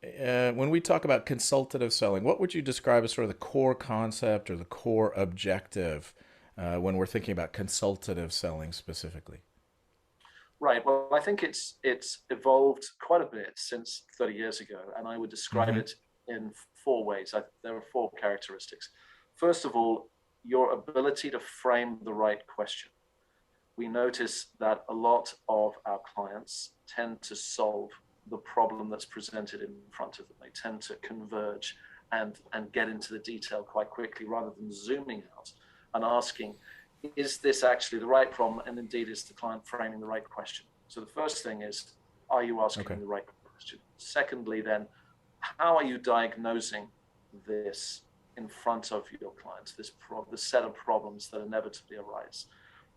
when we talk about consultative selling, what would you describe as sort of the core concept or the core objective when we're thinking about consultative selling specifically? Right. Well, I think it's evolved quite a bit since 30 years ago, and I would describe Hmm. it in four ways. There are four characteristics. First of all, your ability to frame the right question. We notice that a lot of our clients tend to solve the problem that's presented in front of them. They tend to converge and get into the detail quite quickly rather than zooming out and asking, is this actually the right problem? And indeed, is the client framing the right question? So the first thing is, are you Okay. asking the right question? Secondly, then, how are you diagnosing this in front of your clients, the set of problems that inevitably arise?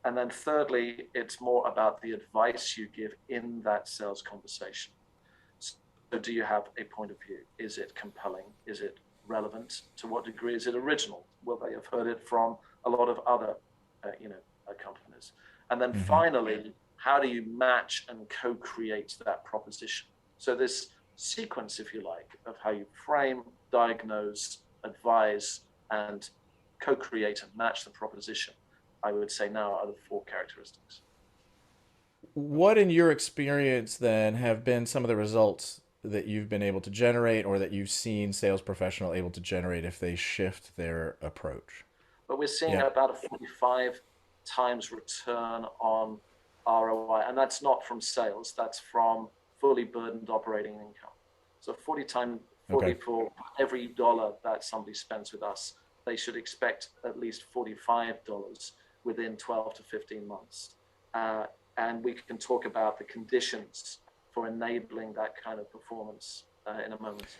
And then thirdly, it's more about the advice you give in that sales conversation. So do you have a point of view? Is it compelling? Is it relevant? To what degree is it original? Will they have heard it from a lot of other, companies? And then Hmm. finally, how do you match and co-create that proposition? So this sequence, if you like, of how you frame, diagnose, advise, and co-create and match the proposition, I would say now are the four characteristics. What, in your experience, then, have been some of the results that you've been able to generate or that you've seen sales professional able to generate if they shift their approach? But we're seeing Yeah. about a 45 times return on ROI, and that's not from sales, that's from fully burdened operating income. So 40 Okay. for every dollar that somebody spends with us, they should expect at least $45 within 12 to 15 months. Uh, and we can talk about the conditions for enabling that kind of performance in a moment.